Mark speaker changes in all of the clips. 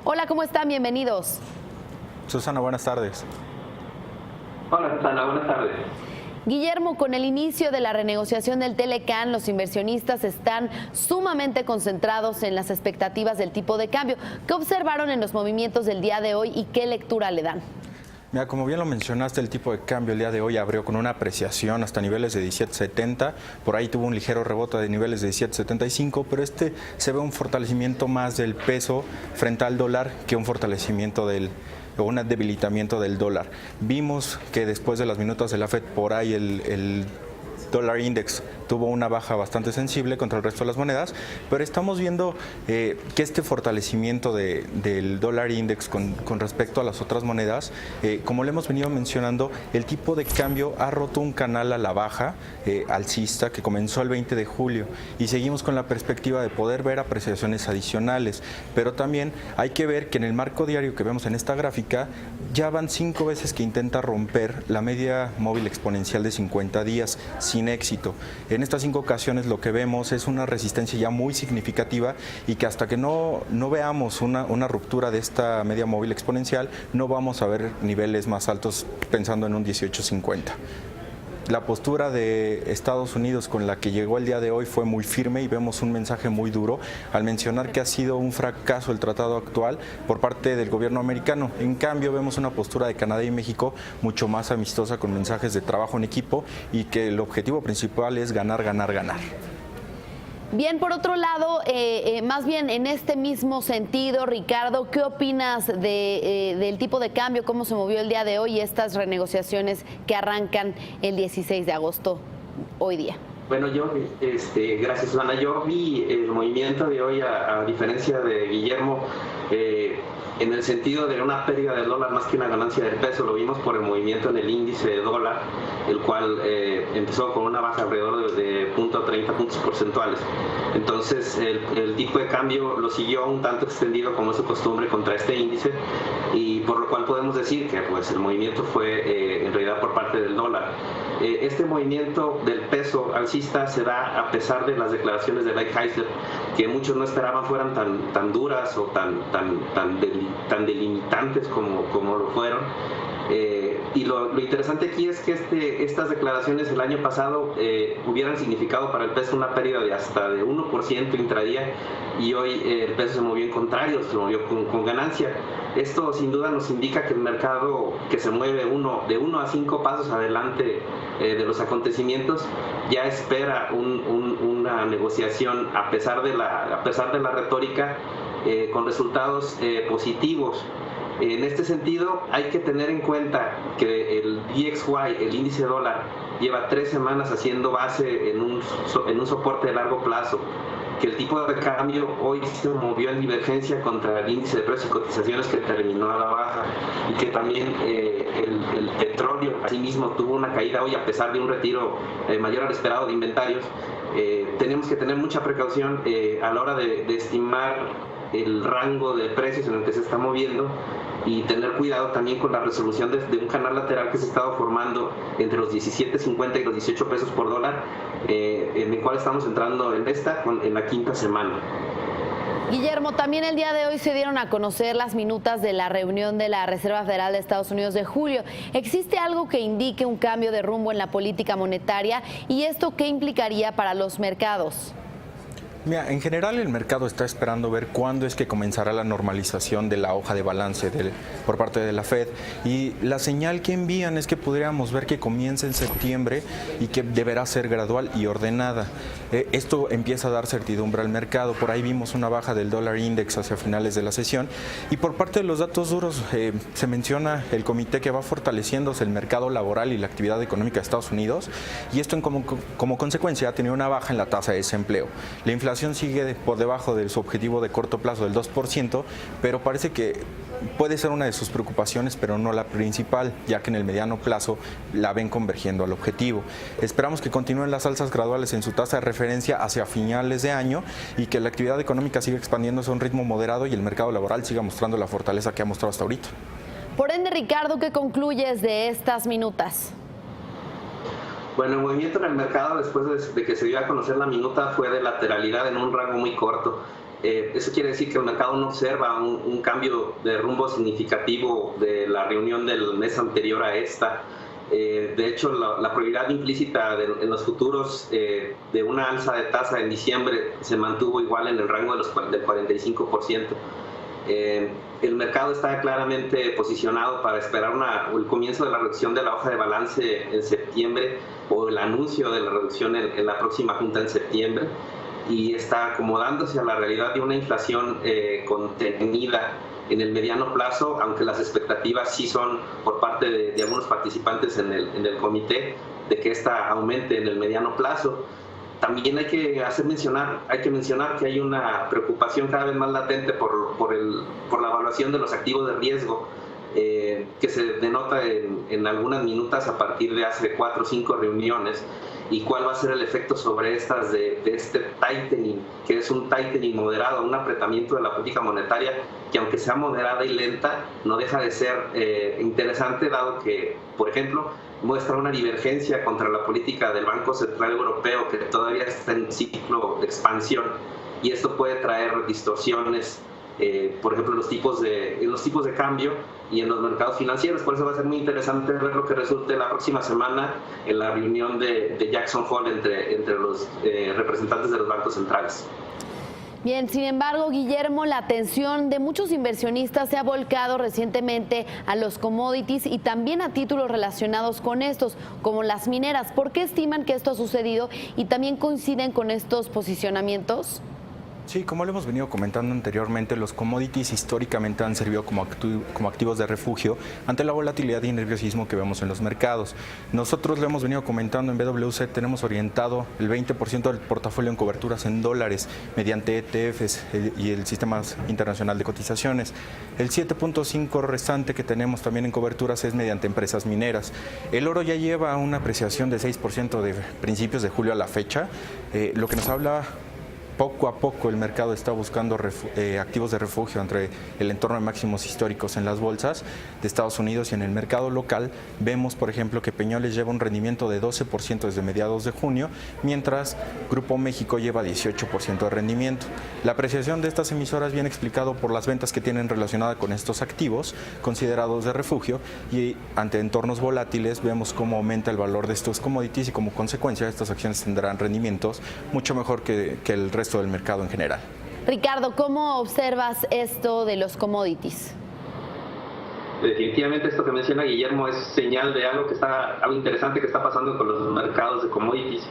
Speaker 1: Hola, ¿cómo están? Bienvenidos.
Speaker 2: Susana, buenas tardes.
Speaker 3: Hola, Susana, buenas tardes.
Speaker 1: Guillermo, con el inicio de la renegociación del Telecán, los inversionistas están sumamente concentrados en las expectativas del tipo de cambio. ¿Qué observaron en los movimientos del día de hoy y qué lectura le dan?
Speaker 2: Mira, como bien lo mencionaste, el tipo de cambio el día de hoy abrió con una apreciación hasta niveles de 17.70, por ahí tuvo un ligero rebote de niveles de 17.75, pero se ve un fortalecimiento más del peso frente al dólar que un fortalecimiento o un debilitamiento del dólar. Vimos que después de las minutas de la FED, por ahí el dólar index tuvo una baja bastante sensible contra el resto de las monedas, pero estamos viendo que este fortalecimiento del dólar index con respecto a las otras monedas, como le hemos venido mencionando, el tipo de cambio ha roto un canal a la baja alcista que comenzó el 20 de julio y seguimos con la perspectiva de poder ver apreciaciones adicionales, pero también hay que ver que en el marco diario que vemos en esta gráfica ya van 5 veces que intenta romper la media móvil exponencial de 50 días sin éxito. En estas 5 ocasiones lo que vemos es una resistencia ya muy significativa y que hasta que no veamos una ruptura de esta media móvil exponencial no vamos a ver niveles más altos pensando en un 18.50. La postura de Estados Unidos con la que llegó el día de hoy fue muy firme y vemos un mensaje muy duro al mencionar que ha sido un fracaso el tratado actual por parte del gobierno americano. En cambio, vemos una postura de Canadá y México mucho más amistosa con mensajes de trabajo en equipo y que el objetivo principal es ganar, ganar, ganar.
Speaker 1: Bien, por otro lado, más bien en este mismo sentido, Ricardo, ¿qué opinas del tipo de cambio, cómo se movió el día de hoy y estas renegociaciones que arrancan el 16 de agosto, hoy día?
Speaker 3: Bueno, gracias, Susana. Yo vi el movimiento de hoy, a diferencia de Guillermo, en el sentido de una pérdida del dólar más que una ganancia del peso. Lo vimos por el movimiento en el índice de dólar, el cual empezó con una baja alrededor de 0.30 puntos porcentuales. Entonces el tipo de cambio lo siguió un tanto extendido como es su costumbre contra este índice, y por lo cual podemos decir que pues el movimiento fue en realidad por parte del dólar. Este movimiento del peso alcista se da a pesar de las declaraciones de Lighthizer, que muchos no esperaban fueran tan duras o tan delimitantes como lo fueron. Y lo interesante aquí es que estas declaraciones el año pasado hubieran significado para el peso una pérdida de hasta de 1% intradía, y hoy el peso se movió en contrario, se movió con ganancia. Esto sin duda nos indica que el mercado, que se mueve de 1 a 5 pasos adelante de los acontecimientos, ya espera una negociación a pesar de la retórica, con resultados positivos. En este sentido, hay que tener en cuenta que el DXY, el índice dólar, lleva 3 semanas haciendo base en un soporte de largo plazo, que el tipo de cambio hoy se movió en divergencia contra el índice de precios y cotizaciones que terminó a la baja, y que también el petróleo asimismo tuvo una caída hoy a pesar de un retiro mayor al esperado de inventarios. Tenemos que tener mucha precaución a la hora de estimar el rango de precios en el que se está moviendo, y tener cuidado también con la resolución de un canal lateral que se ha estado formando entre los 17.50 y los 18 pesos por dólar, en el cual estamos entrando en la 5ª semana.
Speaker 1: Guillermo, también el día de hoy se dieron a conocer las minutas de la reunión de la Reserva Federal de Estados Unidos de julio. ¿Existe algo que indique un cambio de rumbo en la política monetaria? ¿Y esto qué implicaría para los mercados?
Speaker 2: Mira, en general el mercado está esperando ver cuándo es que comenzará la normalización de la hoja de balance por parte de la Fed, y la señal que envían es que podríamos ver que comienza en septiembre y que deberá ser gradual y ordenada. Esto empieza a dar certidumbre al mercado. Por ahí vimos una baja del dólar index hacia finales de la sesión, y por parte de los datos duros se menciona el comité que va fortaleciéndose el mercado laboral y la actividad económica de Estados Unidos, y esto como consecuencia ha tenido una baja en la tasa de desempleo. La inflación sigue por debajo de su objetivo de corto plazo del 2%, pero parece que puede ser una de sus preocupaciones, pero no la principal, ya que en el mediano plazo la ven convergiendo al objetivo. Esperamos que continúen las alzas graduales en su tasa de referencia hacia finales de año, y que la actividad económica siga expandiéndose a un ritmo moderado y el mercado laboral siga mostrando la fortaleza que ha mostrado hasta ahorita.
Speaker 1: Por ende, Ricardo, ¿qué concluyes de estas minutas?
Speaker 3: Bueno, el movimiento en el mercado después de que se dio a conocer la minuta fue de lateralidad en un rango muy corto. Eso quiere decir que el mercado no observa un cambio de rumbo significativo de la reunión del mes anterior a esta. De hecho, la probabilidad implícita en los futuros de una alza de tasa en diciembre se mantuvo igual en el rango del 45%. El mercado está claramente posicionado para esperar el comienzo de la reducción de la hoja de balance en septiembre o el anuncio de la reducción en la próxima junta en septiembre, y está acomodándose a la realidad de una inflación contenida en el mediano plazo, aunque las expectativas sí son por parte de algunos participantes en el comité de que esta aumente en el mediano plazo. También hay que mencionar que hay una preocupación cada vez más latente por la evaluación de los activos de riesgo, que se denota en algunas minutas a partir de hace 4 o 5 reuniones, y cuál va a ser el efecto sobre estas de este tightening, que es un tightening moderado, un apretamiento de la política monetaria que, aunque sea moderada y lenta, no deja de ser interesante, dado que, por ejemplo, muestra una divergencia contra la política del Banco Central Europeo, que todavía está en ciclo de expansión, y esto puede traer distorsiones, por ejemplo, en los tipos de cambio y en los mercados financieros. Por eso va a ser muy interesante ver lo que resulte la próxima semana en la reunión de Jackson Hole entre los representantes de los bancos centrales.
Speaker 1: Bien, sin embargo, Guillermo, la atención de muchos inversionistas se ha volcado recientemente a los commodities y también a títulos relacionados con estos, como las mineras. ¿Por qué estiman que esto ha sucedido y también coinciden con estos posicionamientos?
Speaker 2: Sí, como lo hemos venido comentando anteriormente, los commodities históricamente han servido como activos de refugio ante la volatilidad y nerviosismo que vemos en los mercados. Nosotros lo hemos venido comentando en BWC, tenemos orientado el 20% del portafolio en coberturas en dólares mediante ETFs y el Sistema Internacional de Cotizaciones. El 7.5% restante que tenemos también en coberturas es mediante empresas mineras. El oro ya lleva una apreciación de 6% de principios de julio a la fecha, lo que nos habla. Poco a poco el mercado está buscando activos de refugio entre el entorno de máximos históricos en las bolsas de Estados Unidos, y en el mercado local vemos, por ejemplo, que Peñoles lleva un rendimiento de 12% desde mediados de junio, mientras Grupo México lleva 18% de rendimiento. La apreciación de estas emisoras viene explicado por las ventas que tienen relacionada con estos activos considerados de refugio, y ante entornos volátiles vemos cómo aumenta el valor de estos commodities y como consecuencia estas acciones tendrán rendimientos mucho mejor que el resto del mercado en general.
Speaker 1: Ricardo, ¿cómo observas esto de los commodities?
Speaker 3: Definitivamente esto que menciona Guillermo es señal de algo interesante que está pasando con los mercados de commodities,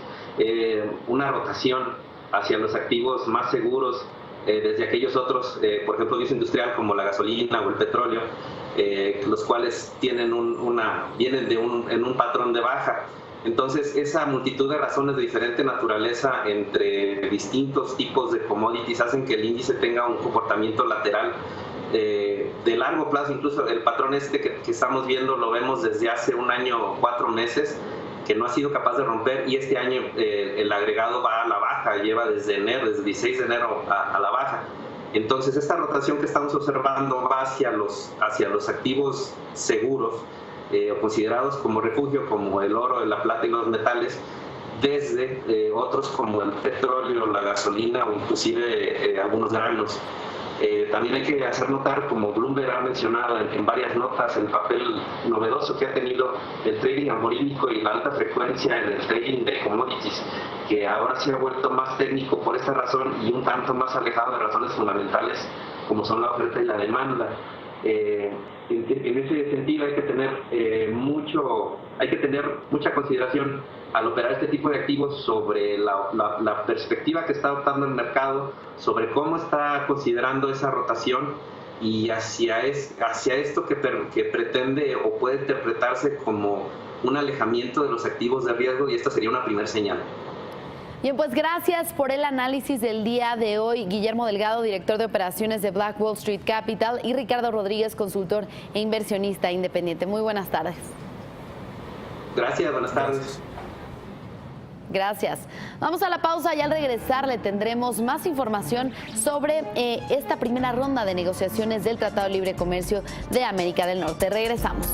Speaker 3: una rotación hacia los activos más seguros, desde aquellos otros, por ejemplo, bienes industrial como la gasolina o el petróleo, los cuales vienen en un patrón de baja. Entonces, esa multitud de razones de diferente naturaleza entre distintos tipos de commodities hacen que el índice tenga un comportamiento lateral de largo plazo. Incluso el patrón que estamos viendo lo vemos desde hace 1 año o 4 meses, que no ha sido capaz de romper, y este año el agregado va a la baja, lleva desde el 16 de enero a la baja. Entonces, esta rotación que estamos observando va hacia los activos seguros, o considerados como refugio, como el oro, la plata y los metales, desde otros como el petróleo, la gasolina o inclusive algunos granos. También hay que hacer notar, como Bloomberg ha mencionado en varias notas, el papel novedoso que ha tenido el trading algorítmico y la alta frecuencia en el trading de commodities, que ahora se ha vuelto más técnico por esta razón y un tanto más alejado de razones fundamentales como son la oferta y la demanda. En ese sentido hay que tener mucha consideración al operar este tipo de activos sobre la perspectiva que está adoptando el mercado, sobre cómo está considerando esa rotación y hacia esto que pretende o puede interpretarse como un alejamiento de los activos de riesgo, y esta sería una primera señal.
Speaker 1: Bien, pues gracias por el análisis del día de hoy, Guillermo Delgado, director de operaciones de Black Wall Street Capital, y Ricardo Rodríguez, consultor e inversionista independiente. Muy buenas tardes.
Speaker 3: Gracias, buenas tardes.
Speaker 1: Gracias. Vamos a la pausa y al regresar le tendremos más información sobre esta primera ronda de negociaciones del Tratado de Libre Comercio de América del Norte. Regresamos.